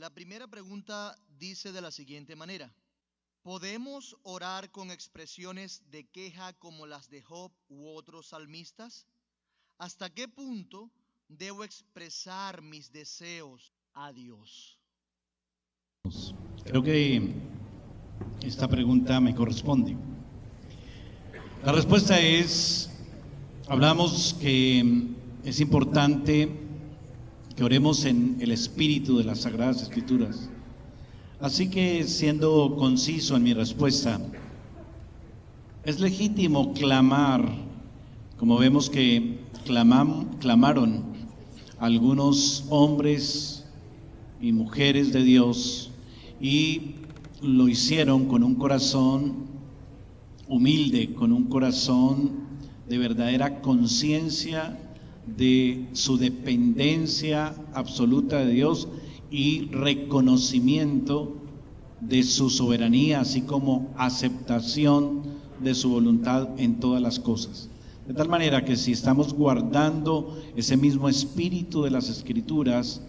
La primera pregunta dice de la siguiente manera: ¿podemos orar con expresiones de queja como las de Job u otros salmistas? ¿Hasta qué punto debo expresar mis deseos a Dios? Creo que esta pregunta me corresponde. La respuesta es, hablamos que es importante que oremos en el espíritu de las Sagradas Escrituras. Así que, siendo conciso en mi respuesta, es legítimo clamar, como vemos que clamaron algunos hombres y mujeres de Dios, y lo hicieron con un corazón humilde, con un corazón de verdadera conciencia de su dependencia absoluta de Dios y reconocimiento de su soberanía, así como aceptación de su voluntad en todas las cosas. De tal manera que si estamos guardando ese mismo espíritu de las Escrituras,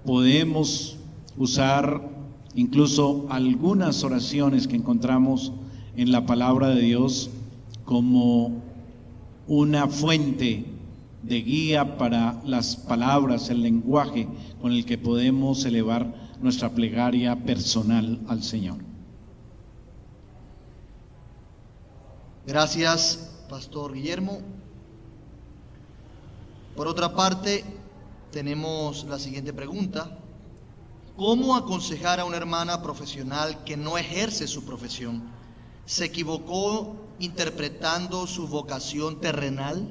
podemos usar incluso algunas oraciones que encontramos en la palabra de Dios como una fuente de guía para las palabras, el lenguaje con el que podemos elevar nuestra plegaria personal al Señor. Gracias, Pastor Guillermo. Por otra parte, tenemos la siguiente pregunta: ¿cómo aconsejar a una hermana profesional que no ejerce su profesión? ¿Se equivocó interpretando su vocación terrenal?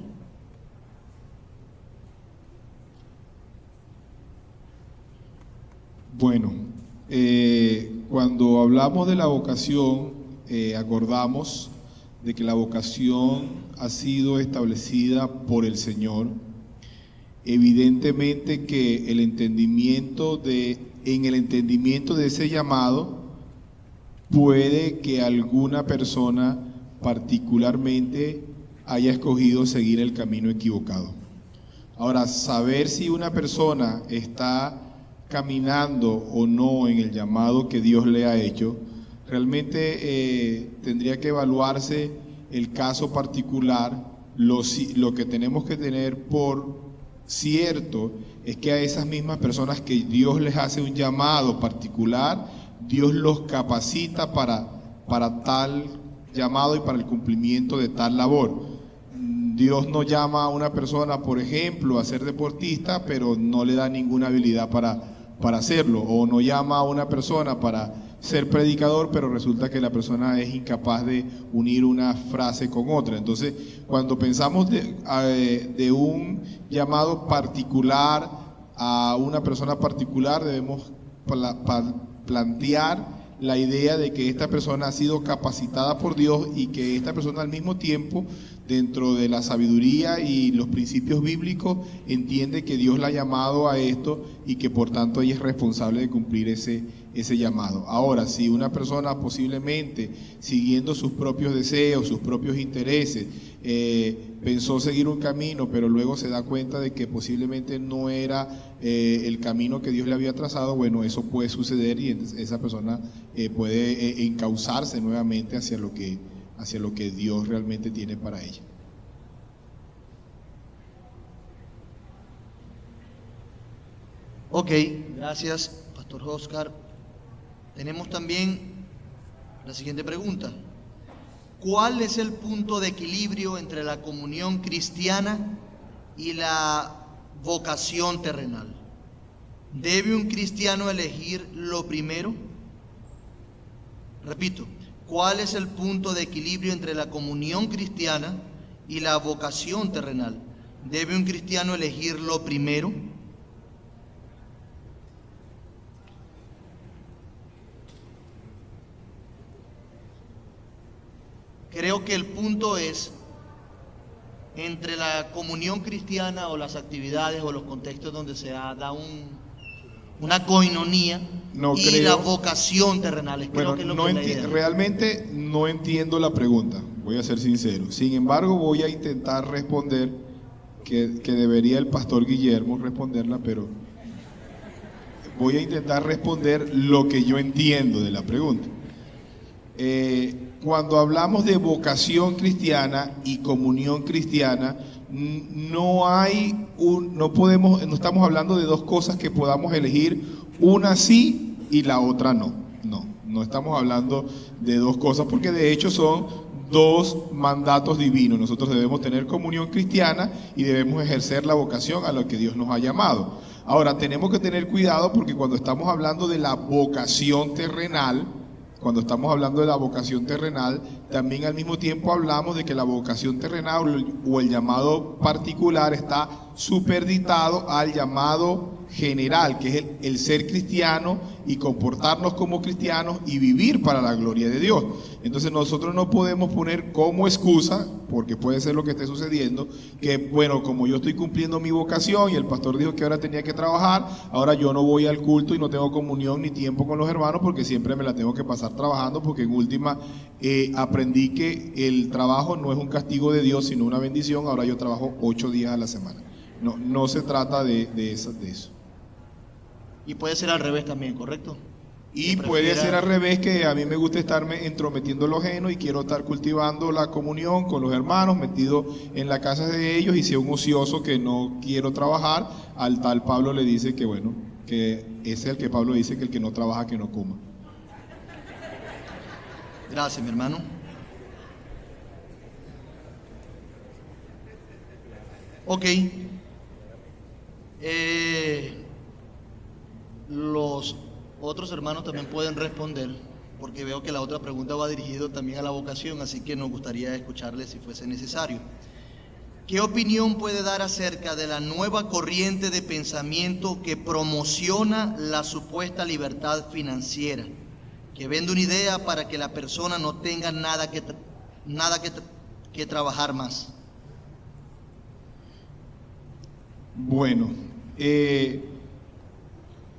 Bueno, cuando hablamos de la vocación, acordamos de que la vocación ha sido establecida por el Señor. Evidentemente que en el entendimiento de ese llamado, puede que alguna persona particularmente haya escogido seguir el camino equivocado. Ahora, saber si una persona está caminando o no en el llamado que Dios le ha hecho, realmente tendría que evaluarse el caso particular. Lo que tenemos que tener por cierto es que a esas mismas personas que Dios les hace un llamado particular, Dios los capacita para tal llamado y para el cumplimiento de tal labor. Dios no llama a una persona, por ejemplo, a ser deportista, pero no le da ninguna habilidad para hacerlo, o no llama a una persona para ser predicador, pero resulta que la persona es incapaz de unir una frase con otra. Entonces, cuando pensamos de un llamado particular a una persona particular, debemos plantear la idea de que esta persona ha sido capacitada por Dios y que esta persona al mismo tiempo, dentro de la sabiduría y los principios bíblicos, entiende que Dios la ha llamado a esto y que por tanto ella es responsable de cumplir ese llamado. Ahora, si una persona posiblemente siguiendo sus propios deseos, sus propios intereses, pensó seguir un camino, pero luego se da cuenta de que posiblemente no era el camino que Dios le había trazado, bueno, eso puede suceder y esa persona puede encauzarse nuevamente hacia lo que Dios realmente tiene para ella. Ok, gracias, Pastor Oscar. Tenemos también la siguiente pregunta: ¿cuál es el punto de equilibrio entre la comunión cristiana y la vocación terrenal? ¿Debe un cristiano elegir lo primero? Repito, ¿cuál es el punto de equilibrio entre la comunión cristiana y la vocación terrenal? ¿Debe un cristiano elegir lo primero? Creo que el punto es entre la comunión cristiana o las actividades o los contextos donde se da una coinonía y la vocación terrenal. Creo que es lo que es la idea. Realmente no entiendo la pregunta, voy a ser sincero. Sin embargo, voy a intentar responder, que debería el pastor Guillermo responderla, pero voy a intentar responder lo que yo entiendo de la pregunta. Cuando hablamos de vocación cristiana y comunión cristiana, no estamos hablando de dos cosas que podamos elegir, una sí y la otra no. No estamos hablando de dos cosas, porque de hecho son dos mandatos divinos. Nosotros debemos tener comunión cristiana y debemos ejercer la vocación a lo que Dios nos ha llamado. Ahora, tenemos que tener cuidado porque cuando estamos hablando de la vocación terrenal, también al mismo tiempo hablamos de que la vocación terrenal o el llamado particular está superditado al llamado general, que es el ser cristiano y comportarnos como cristianos y vivir para la gloria de Dios. Entonces nosotros no podemos poner como excusa, porque puede ser lo que esté sucediendo, que bueno, como yo estoy cumpliendo mi vocación y el pastor dijo que ahora tenía que trabajar, ahora yo no voy al culto y no tengo comunión ni tiempo con los hermanos porque siempre me la tengo que pasar trabajando, porque en última aprendí que el trabajo no es un castigo de Dios sino una bendición. Ahora yo trabajo 8 días a la semana. No se trata de eso. Y puede ser al revés también, ¿correcto? Y puede ser al revés, que a mí me gusta estarme entrometiendo en lo ajeno y quiero estar cultivando la comunión con los hermanos, metido en la casa de ellos, y sea un ocioso que no quiero trabajar. Al tal Pablo le dice que bueno, que ese es el que Pablo dice que el que no trabaja que no coma. Gracias, mi hermano. Ok. Los otros hermanos también pueden responder, porque veo que la otra pregunta va dirigida también a la vocación, así que nos gustaría escucharles si fuese necesario. ¿Qué opinión puede dar acerca de la nueva corriente de pensamiento que promociona la supuesta libertad financiera, que vende una idea para que la persona no tenga nada que trabajar más? Bueno,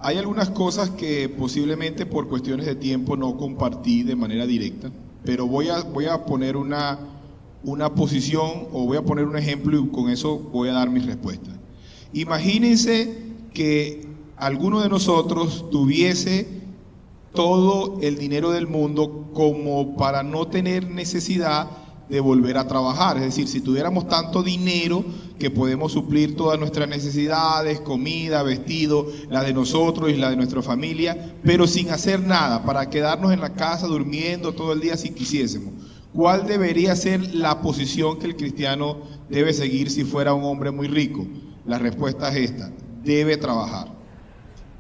hay algunas cosas que posiblemente por cuestiones de tiempo no compartí de manera directa, pero voy a poner una posición, o voy a poner un ejemplo, y con eso voy a dar mi respuesta. Imagínense que alguno de nosotros tuviese todo el dinero del mundo como para no tener necesidad de volver a trabajar. Es decir, si tuviéramos tanto dinero que podemos suplir todas nuestras necesidades, comida, vestido, la de nosotros y la de nuestra familia, pero sin hacer nada, para quedarnos en la casa durmiendo todo el día si quisiésemos. ¿Cuál debería ser la posición que el cristiano debe seguir si fuera un hombre muy rico? La respuesta es esta: debe trabajar.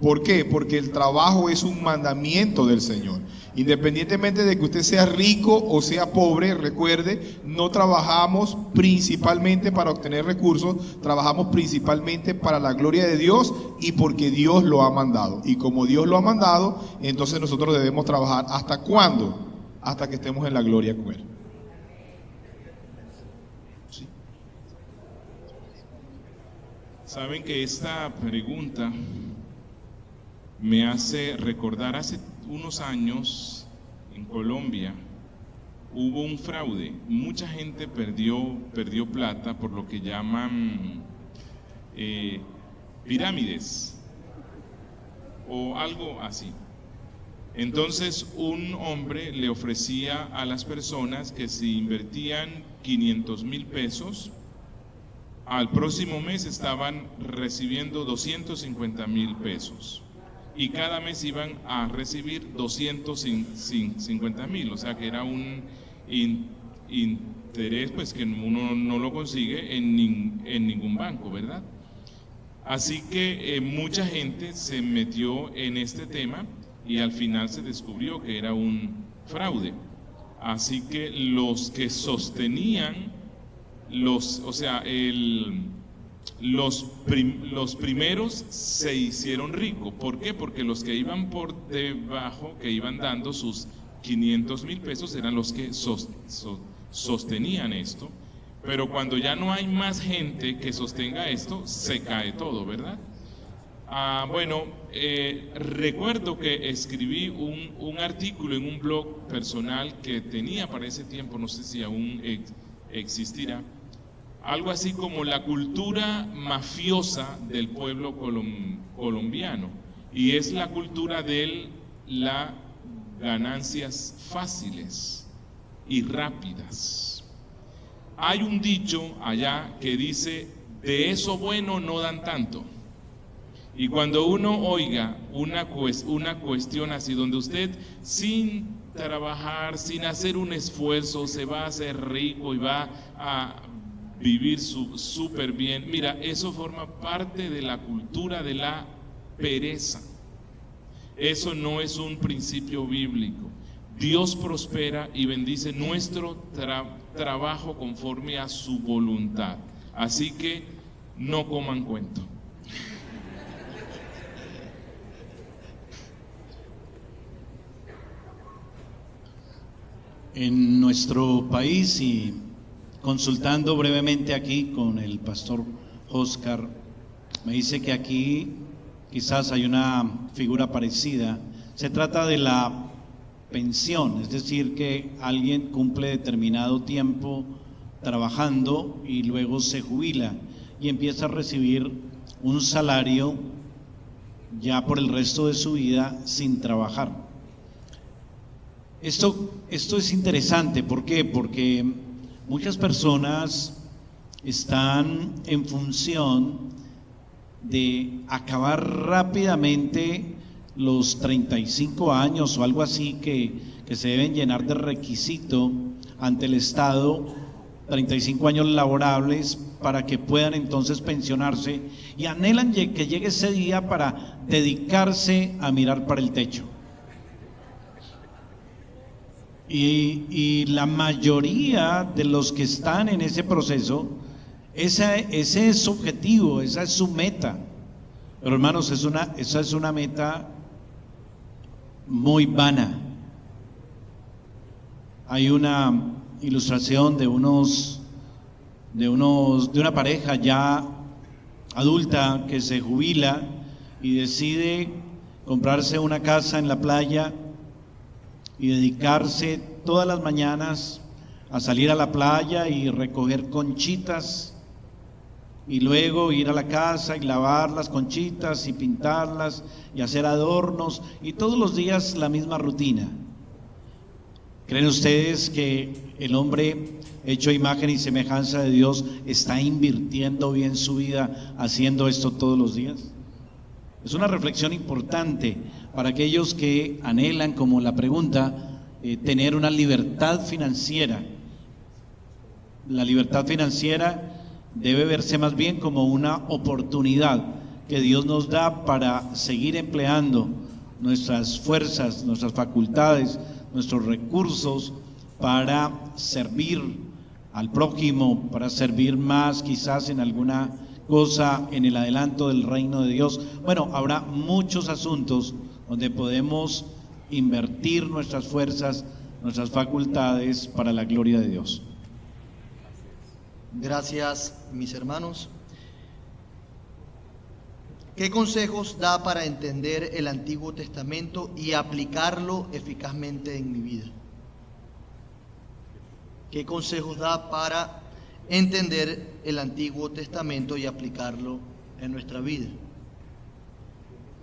¿Por qué? Porque el trabajo es un mandamiento del Señor. Independientemente de que usted sea rico o sea pobre, recuerde, no trabajamos principalmente para obtener recursos, trabajamos principalmente para la gloria de Dios y porque Dios lo ha mandado. Y como Dios lo ha mandado, entonces nosotros debemos trabajar. ¿Hasta cuándo? Hasta que estemos en la gloria con Él. Sí. Saben que esta pregunta me hace recordar hace unos años en Colombia hubo un fraude. Mucha gente perdió plata por lo que llaman pirámides o algo así. Entonces un hombre le ofrecía a las personas que si invertían 500,000 pesos, al próximo mes estaban recibiendo 250,000 pesos. Y cada mes iban a recibir 250,000, o sea que era un interés pues que uno no lo consigue en ningún banco, ¿verdad? Así que mucha gente se metió en este tema y al final se descubrió que era un fraude. Así que los que sostenían los primeros se hicieron ricos. ¿Por qué? Porque los que iban por debajo, que iban dando sus 500,000 pesos, eran los que sostenían esto. Pero cuando ya no hay más gente que sostenga esto, se cae todo, ¿verdad? Recuerdo que escribí un artículo en un blog personal que tenía para ese tiempo, no sé si aún existirá, algo así como la cultura mafiosa del pueblo colombiano. y es la cultura de las ganancias fáciles y rápidas. Hay un dicho allá que dice: de eso bueno no dan tanto. Y cuando uno oiga una cuestión así, donde usted sin trabajar, sin hacer un esfuerzo, se va a hacer rico y va a vivir súper bien, mira, eso forma parte de la cultura de la pereza. Eso no es un principio bíblico. Dios prospera y bendice nuestro trabajo conforme a su voluntad. Así que no coman cuento. En nuestro país, y consultando brevemente aquí con el pastor Oscar, me dice que aquí quizás hay una figura parecida. Se trata de la pensión, es decir, que alguien cumple determinado tiempo trabajando y luego se jubila y empieza a recibir un salario ya por el resto de su vida sin trabajar. Esto es interesante, ¿por qué? Porque muchas personas están en función de acabar rápidamente los 35 años o algo así que se deben llenar de requisito ante el Estado, 35 años laborables para que puedan entonces pensionarse, y anhelan que llegue ese día para dedicarse a mirar para el techo. Y la mayoría de los que están en ese proceso, ese es su objetivo, esa es su meta. Pero hermanos, esa es una meta muy vana. Hay una ilustración de una pareja ya adulta que se jubila y decide comprarse una casa en la playa y dedicarse todas las mañanas a salir a la playa y recoger conchitas, y luego ir a la casa y lavar las conchitas y pintarlas y hacer adornos, y todos los días la misma rutina. ¿Creen ustedes que el hombre hecho a imagen y semejanza de Dios está invirtiendo bien su vida haciendo esto todos los días? Es una reflexión importante para aquellos que anhelan, como la pregunta, tener una libertad financiera. La libertad financiera debe verse más bien como una oportunidad que Dios nos da para seguir empleando nuestras fuerzas, nuestras facultades, nuestros recursos para servir al prójimo, para servir más quizás en alguna cosa en el adelanto del reino de Dios. Bueno, habrá muchos asuntos donde podemos invertir nuestras fuerzas, nuestras facultades para la gloria de Dios. Gracias, mis hermanos. ¿Qué consejos da para entender el Antiguo Testamento y aplicarlo eficazmente en mi vida? ¿Qué consejos da para entender el Antiguo Testamento y aplicarlo en nuestra vida?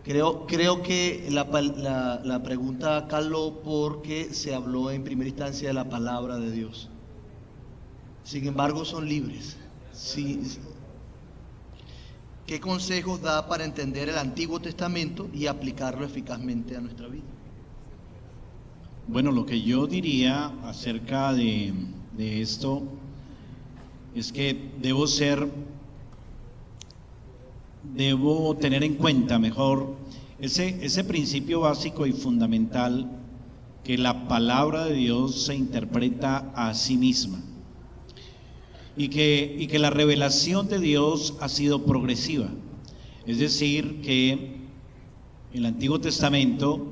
Creo que la pregunta caló porque se habló en primera instancia de la palabra de Dios. Sin embargo, son libres. Sí. ¿Qué consejos da para entender el Antiguo Testamento y aplicarlo eficazmente a nuestra vida? Bueno, lo que yo diría acerca de esto es que debo tener en cuenta mejor ese principio básico y fundamental, que la palabra de Dios se interpreta a sí misma y que la revelación de Dios ha sido progresiva. Es decir, que el Antiguo Testamento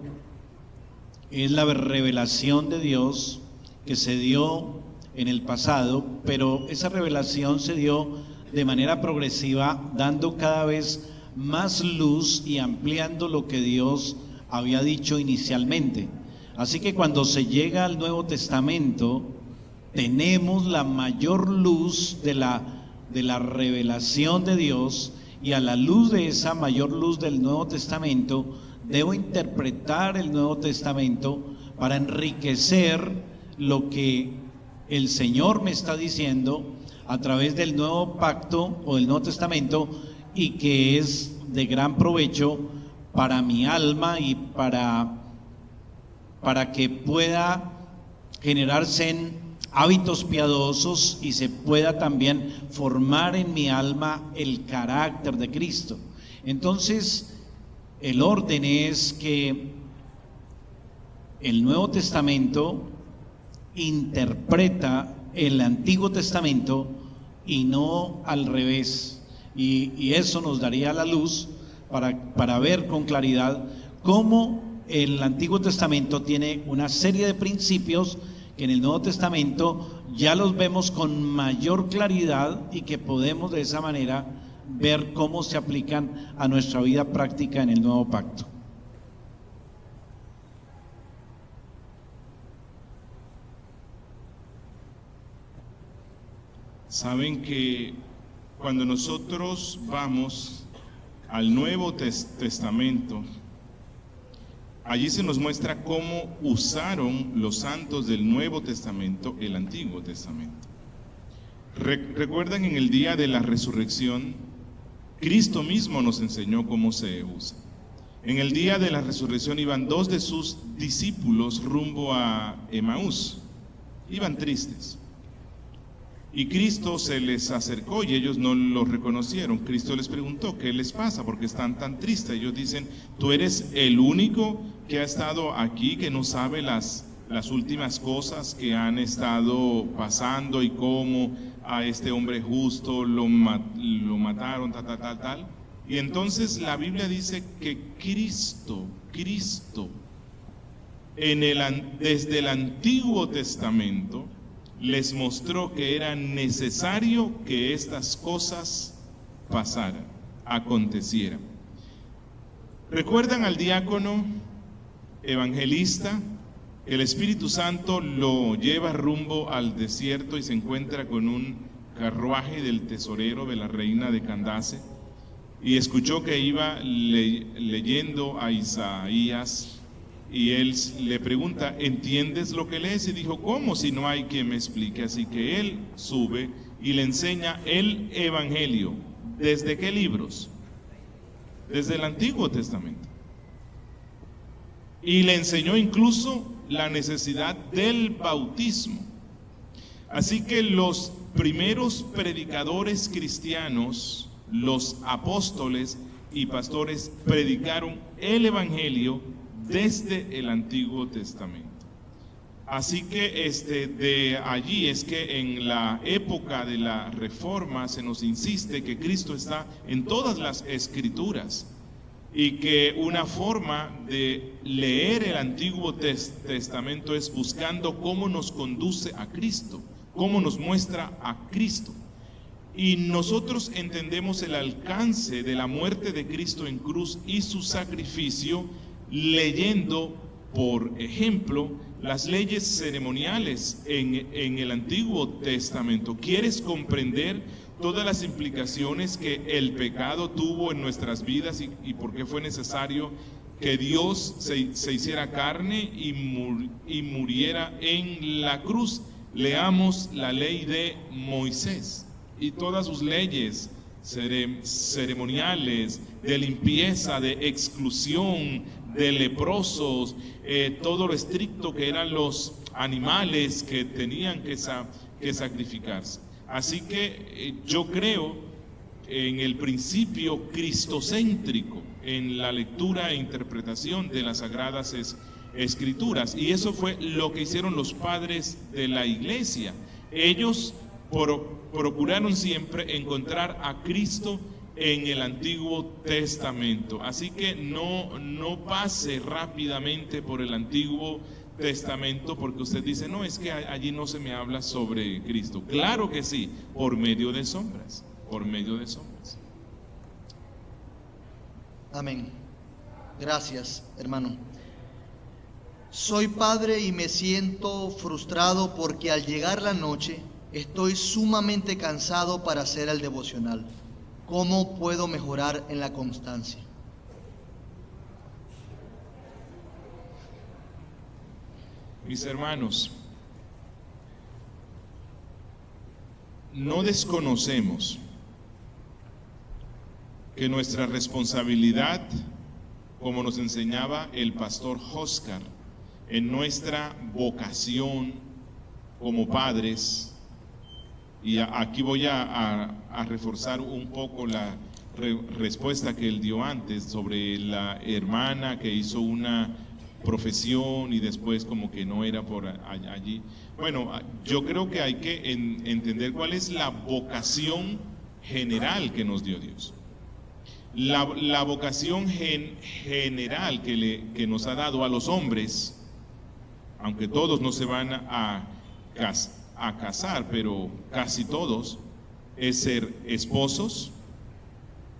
es la revelación de Dios que se dio en el pasado, pero esa revelación se dio de manera progresiva, dando cada vez más luz y ampliando lo que Dios había dicho inicialmente. Así que cuando se llega al Nuevo Testamento, tenemos la mayor luz de la revelación de Dios, y a la luz de esa mayor luz del Nuevo Testamento debo interpretar el Nuevo Testamento para enriquecer lo que el Señor me está diciendo a través del Nuevo Pacto o del Nuevo Testamento, y que es de gran provecho para mi alma y para que pueda generarse en hábitos piadosos y se pueda también formar en mi alma el carácter de Cristo. Entonces, el orden es que el Nuevo Testamento interpreta el Antiguo Testamento y no al revés. Y eso nos daría la luz para ver con claridad cómo el Antiguo Testamento tiene una serie de principios que en el Nuevo Testamento ya los vemos con mayor claridad y que podemos de esa manera ver cómo se aplican a nuestra vida práctica en el Nuevo Pacto. Saben que cuando nosotros vamos al Nuevo Testamento, allí se nos muestra cómo usaron los santos del Nuevo Testamento el Antiguo Testamento. ¿Recuerdan en el día de la resurrección? Cristo mismo nos enseñó cómo se usa. En el día de la resurrección iban dos de sus discípulos rumbo a Emaús. Iban tristes. Y Cristo se les acercó y ellos no lo reconocieron. Cristo les preguntó, ¿qué les pasa? ¿Por qué están tan tristes? Ellos dicen, tú eres el único que ha estado aquí, que no sabe las últimas cosas que han estado pasando y cómo a este hombre justo lo mataron, tal. Y entonces la Biblia dice que Cristo, desde el Antiguo Testamento, les mostró que era necesario que estas cosas pasaran, acontecieran. ¿Recuerdan al diácono evangelista? El Espíritu Santo lo lleva rumbo al desierto y se encuentra con un carruaje del tesorero de la reina de Candace, y escuchó que iba leyendo a Isaías. Y él le pregunta, ¿entiendes lo que lees? Y dijo, ¿cómo si no hay quien me explique? Así que él sube y le enseña el Evangelio. ¿Desde qué libros? Desde el Antiguo Testamento. Y le enseñó incluso la necesidad del bautismo. Así que los primeros predicadores cristianos, los apóstoles y pastores, predicaron el Evangelio desde el Antiguo Testamento. Así que de allí es que en la época de la Reforma se nos insiste que Cristo está en todas las Escrituras, y que una forma de leer el Antiguo Testamento es buscando cómo nos conduce a Cristo, cómo nos muestra a Cristo. Y nosotros entendemos el alcance de la muerte de Cristo en cruz y su sacrificio leyendo, por ejemplo, las leyes ceremoniales en el Antiguo Testamento. ¿Quieres comprender todas las implicaciones que el pecado tuvo en nuestras vidas y por qué fue necesario que Dios se hiciera carne y muriera en la cruz? Leamos la ley de Moisés y todas sus leyes ceremoniales, de limpieza, de exclusión de leprosos, todo lo estricto que eran los animales que tenían que sacrificarse. Así que yo creo en el principio cristocéntrico en la lectura e interpretación de las Sagradas Escrituras, y eso fue lo que hicieron los padres de la iglesia. Ellos procuraron siempre encontrar a Cristo en el Antiguo Testamento. Así que no pase rápidamente por el Antiguo Testamento porque usted dice, no, es que allí no se me habla sobre Cristo. Claro que sí, por medio de sombras, por medio de sombras. Amén. Gracias, hermano. Soy padre y me siento frustrado porque al llegar la noche estoy sumamente cansado para hacer el devocional. ¿Cómo puedo mejorar en la constancia? Mis hermanos, no desconocemos que nuestra responsabilidad, como nos enseñaba el pastor Oscar, en nuestra vocación como padres, y aquí voy a reforzar un poco la respuesta que él dio antes sobre la hermana que hizo una profesión y después como que no era por allí. Bueno, yo creo que hay que entender cuál es la vocación general que nos dio Dios. La vocación general que nos ha dado a los hombres, aunque todos no se van a casar, pero casi todos, es ser esposos,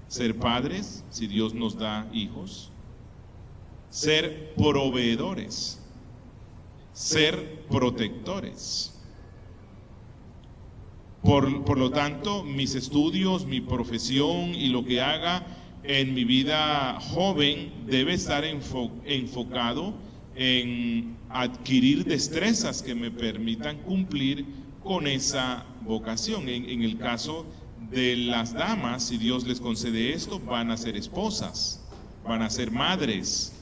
ser padres, si Dios nos da hijos, ser proveedores, ser protectores. Por lo tanto, mis estudios, mi profesión y lo que haga en mi vida joven debe estar enfocado en adquirir destrezas que me permitan cumplir con esa vocación. En el caso de las damas, si Dios les concede esto, van a ser esposas, van a ser madres.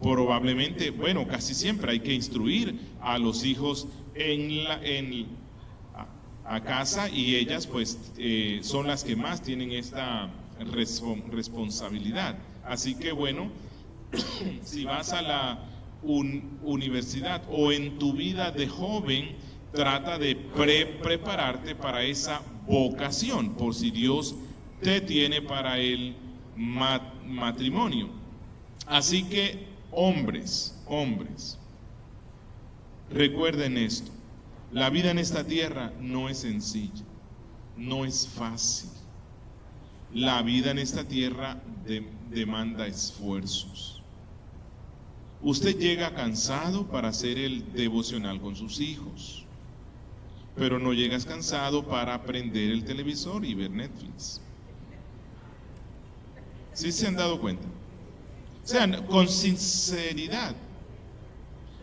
Probablemente, bueno, casi siempre hay que instruir a los hijos a casa, y ellas pues son las que más tienen esta responsabilidad. Así que bueno, si vas a la universidad o en tu vida de joven, trata de prepararte para esa vocación, por si Dios te tiene para el matrimonio. Así que hombres, recuerden esto: la vida en esta tierra no es sencilla, no es fácil. La vida en esta tierra demanda esfuerzos. Usted llega cansado para hacer el devocional con sus hijos, pero no llegas cansado para prender el televisor y ver Netflix. ¿Sí se han dado cuenta? O sea, con sinceridad.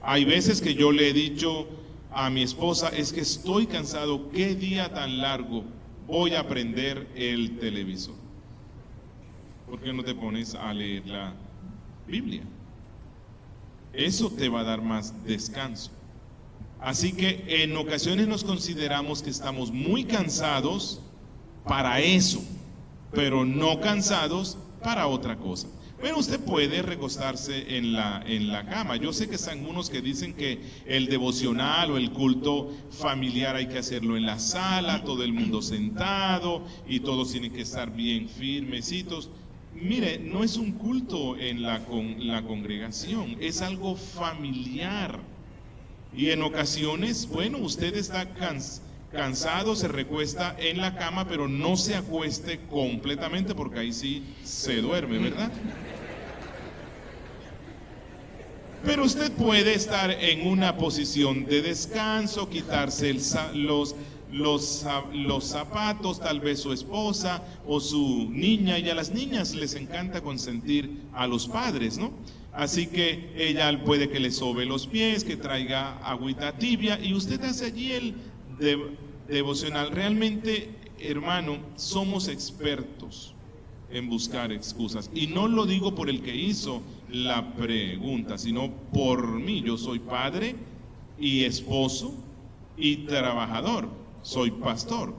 Hay veces que yo le he dicho a mi esposa: es que estoy cansado, qué día tan largo, voy a prender el televisor. ¿Por qué no te pones a leer la Biblia? Eso te va a dar más descanso. Así que en ocasiones nos consideramos que estamos muy cansados para eso, pero no cansados para otra cosa. Bueno, usted puede recostarse en la cama. Yo sé que están unos que dicen que el devocional o el culto familiar hay que hacerlo en la sala, todo el mundo sentado y todos tienen que estar bien firmecitos. Mire, no es un culto en la congregación, es algo familiar. Y en ocasiones, bueno, usted está cansado, se recuesta en la cama, pero no se acueste completamente, porque ahí sí se duerme, ¿verdad? Pero usted puede estar en una posición de descanso, quitarse los zapatos, tal vez su esposa o su niña, y a las niñas les encanta consentir a los padres, ¿no? Así que ella puede que le sobe los pies, que traiga agüita tibia, y usted hace allí el devocional. Realmente, hermano, somos expertos en buscar excusas, y no lo digo por el que hizo la pregunta, sino por mí. Yo soy padre y esposo y trabajador, soy pastor,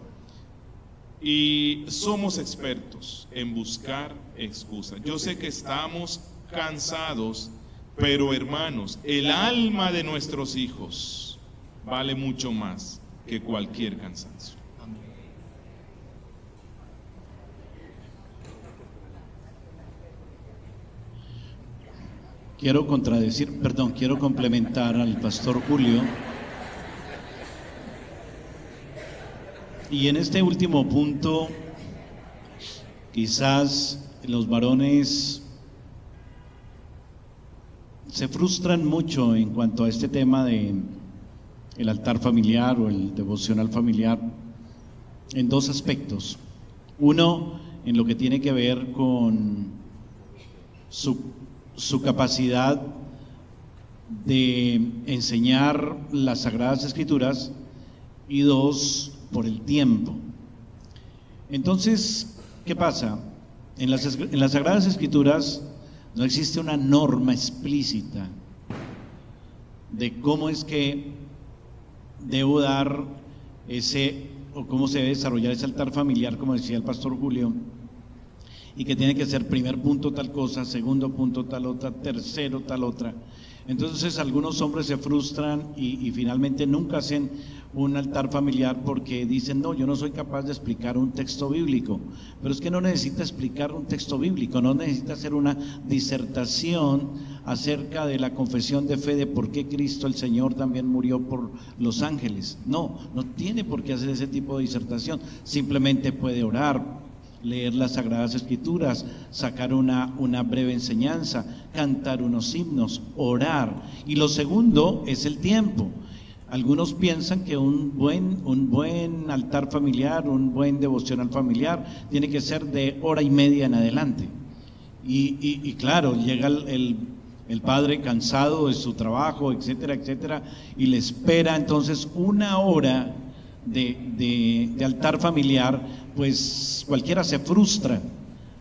y somos expertos en buscar excusas. Yo sé que estamos cansados, pero hermanos, el alma de nuestros hijos vale mucho más que cualquier cansancio. Quiero complementar al pastor Julio. Y en este último punto, quizás los varones se frustran mucho en cuanto a este tema de el altar familiar o el devocional familiar, en dos aspectos. Uno, en lo que tiene que ver con su capacidad de enseñar las Sagradas Escrituras y 2, por el tiempo. Entonces, ¿qué pasa? En las Sagradas Escrituras no existe una norma explícita de cómo es que debo dar o cómo se debe desarrollar ese altar familiar, como decía el pastor Julio, y que tiene que ser primer punto tal cosa, segundo punto tal otra, tercero tal otra. Entonces algunos hombres se frustran y finalmente nunca hacen un altar familiar porque dicen: no, yo no soy capaz de explicar un texto bíblico. Pero es que no necesita explicar un texto bíblico, no necesita hacer una disertación acerca de la confesión de fe de por qué Cristo el Señor también murió por los ángeles. No tiene por qué hacer ese tipo de disertación, simplemente puede orar, leer las Sagradas Escrituras, sacar una breve enseñanza, cantar unos himnos, orar. Y lo segundo es el tiempo. Algunos piensan que un buen altar familiar, un buen devocional familiar tiene que ser de hora y media en adelante. Y claro, llega el padre cansado de su trabajo, etcétera, etcétera, y le espera entonces una hora de altar familiar. Pues cualquiera se frustra,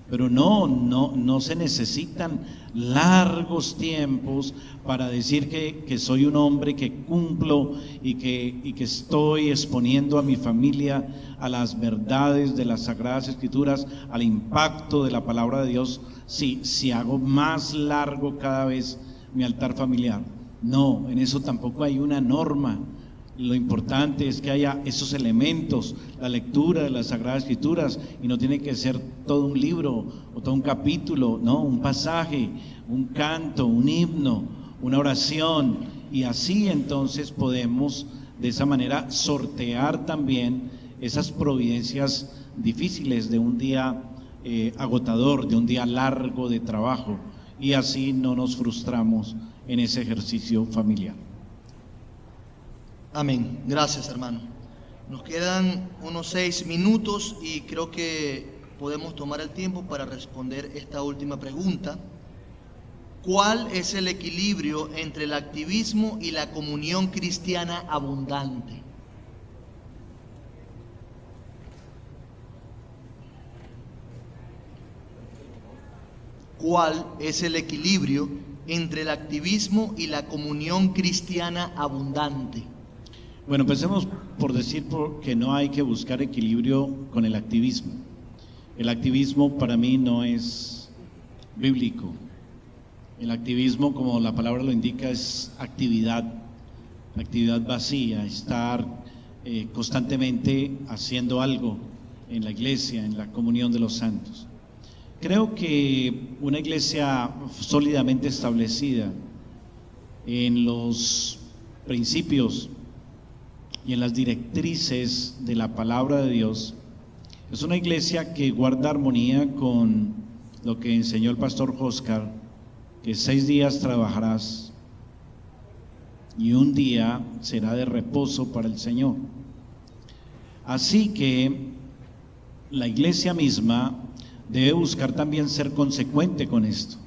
pero no se necesitan largos tiempos para decir que soy un hombre que cumplo y que estoy exponiendo a mi familia a las verdades de las Sagradas Escrituras, al impacto de la palabra de Dios, si hago más largo cada vez mi altar familiar. No, en eso tampoco hay una norma. Lo importante es que haya esos elementos, la lectura de las Sagradas Escrituras, y no tiene que ser todo un libro o todo un capítulo, no, un pasaje, un canto, un himno, una oración, y así entonces podemos de esa manera sortear también esas providencias difíciles de un día agotador, de un día largo de trabajo, y así no nos frustramos en ese ejercicio familiar. Amén. Gracias, hermano. Nos quedan unos 6 minutos y creo que podemos tomar el tiempo para responder esta última pregunta. ¿Cuál es el equilibrio entre el activismo y la comunión cristiana abundante? ¿Cuál es el equilibrio entre el activismo y la comunión cristiana abundante? Bueno, empecemos por decir que no hay que buscar equilibrio con el activismo. El activismo para mí no es bíblico. El activismo, como la palabra lo indica, es actividad vacía, estar constantemente haciendo algo en la iglesia, en la comunión de los santos. Creo que una iglesia sólidamente establecida en los principios y en las directrices de la palabra de Dios es una iglesia que guarda armonía con lo que enseñó el pastor Oscar, que 6 días trabajarás y un día será de reposo para el Señor. Así que la iglesia misma debe buscar también ser consecuente con esto.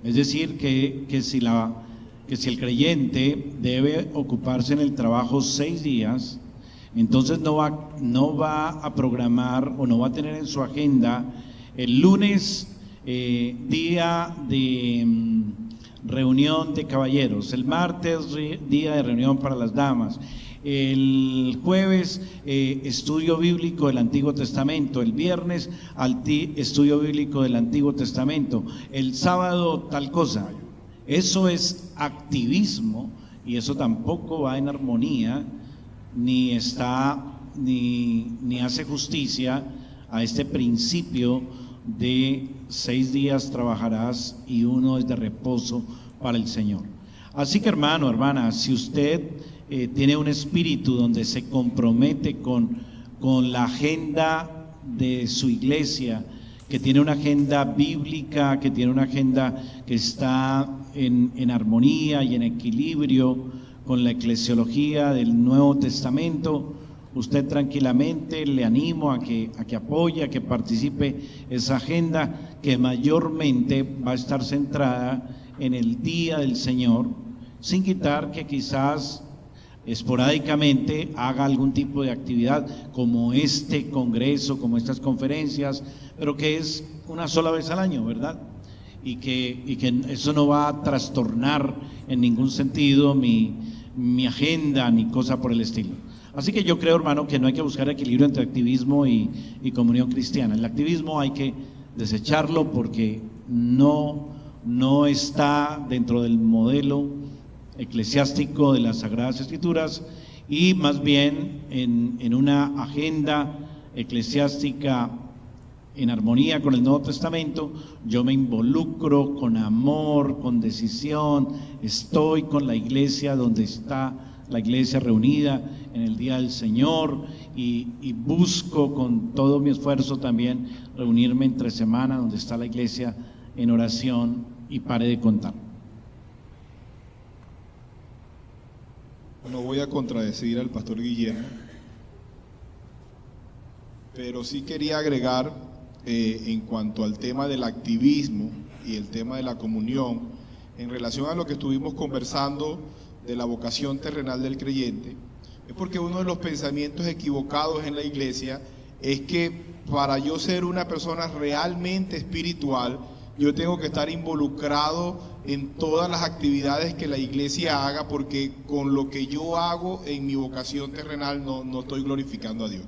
Es decir, que si el creyente debe ocuparse en el trabajo 6 días, entonces no va a programar o no va a tener en su agenda el lunes día de reunión de caballeros, el martes día de reunión para las damas, el jueves estudio bíblico del Antiguo Testamento, el viernes estudio bíblico del Antiguo Testamento, el sábado tal cosa. Eso es activismo y eso tampoco va en armonía ni hace justicia a este principio de 6 días trabajarás y 1 es de reposo para el Señor. Así que, hermano, hermana, si usted tiene un espíritu donde se compromete con la agenda de su iglesia, que tiene una agenda bíblica, que tiene una agenda que está en armonía y en equilibrio con la eclesiología del Nuevo Testamento, usted tranquilamente le animo a que apoye, a que participe esa agenda que mayormente va a estar centrada en el día del Señor, sin quitar que quizás esporádicamente haga algún tipo de actividad como este congreso, como estas conferencias, pero que es una sola vez al año, ¿verdad? Y que eso no va a trastornar en ningún sentido mi agenda ni cosa por el estilo. Así que yo creo, hermano, que no hay que buscar equilibrio entre activismo y comunión cristiana. El activismo hay que desecharlo porque no está dentro del modelo eclesiástico de las Sagradas Escrituras, y más bien en una agenda eclesiástica en armonía con el Nuevo Testamento. Yo me involucro con amor, con decisión, estoy con la iglesia donde está la iglesia reunida en el día del Señor, y busco con todo mi esfuerzo también reunirme entre semana donde está la iglesia en oración, y pare de contar. No voy a contradecir al pastor Guillermo, pero sí quería agregar en cuanto al tema del activismo y el tema de la comunión, en relación a lo que estuvimos conversando de la vocación terrenal del creyente, es porque uno de los pensamientos equivocados en la iglesia es que para yo ser una persona realmente espiritual, yo tengo que estar involucrado en todas las actividades que la iglesia haga, porque con lo que yo hago en mi vocación terrenal no estoy glorificando a Dios.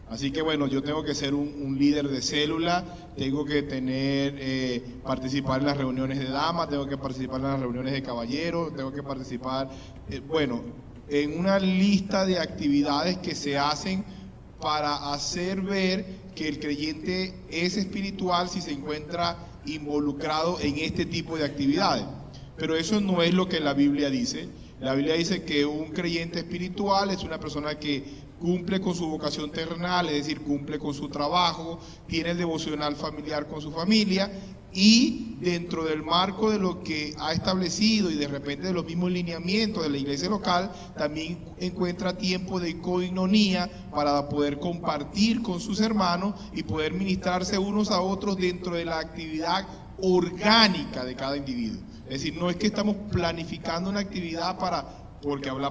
Así que bueno, yo tengo que ser un líder de célula, tengo que participar en las reuniones de damas, tengo que participar en las reuniones de caballeros, tengo que participar, en una lista de actividades que se hacen para hacer ver que el creyente es espiritual si se encuentra involucrado en este tipo de actividades. Pero eso no es lo que la Biblia dice. La Biblia dice que un creyente espiritual es una persona que cumple con su vocación terrenal, es decir, cumple con su trabajo, tiene el devocional familiar con su familia, y dentro del marco de lo que ha establecido y de repente de los mismos lineamientos de la iglesia local, también encuentra tiempo de coinonía para poder compartir con sus hermanos y poder ministrarse unos a otros dentro de la actividad orgánica de cada individuo. Es decir, no es que estamos planificando una actividad porque habrá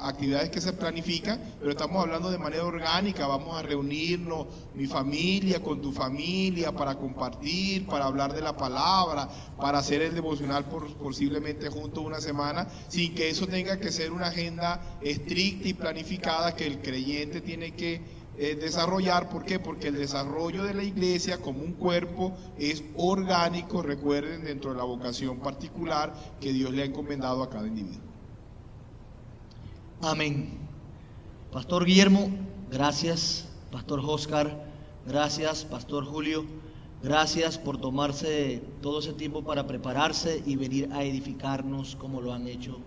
actividades que se planifican, pero estamos hablando de manera orgánica. Vamos a reunirnos, mi familia con tu familia, para compartir, para hablar de la palabra, para hacer el devocional posiblemente juntos una semana, sin que eso tenga que ser una agenda estricta y planificada que el creyente tiene que desarrollar. ¿Por qué? Porque el desarrollo de la iglesia como un cuerpo es orgánico, recuerden, dentro de la vocación particular que Dios le ha encomendado a cada individuo. Amén. Pastor Guillermo, gracias. Pastor Oscar, gracias. Pastor Julio, gracias por tomarse todo ese tiempo para prepararse y venir a edificarnos como lo han hecho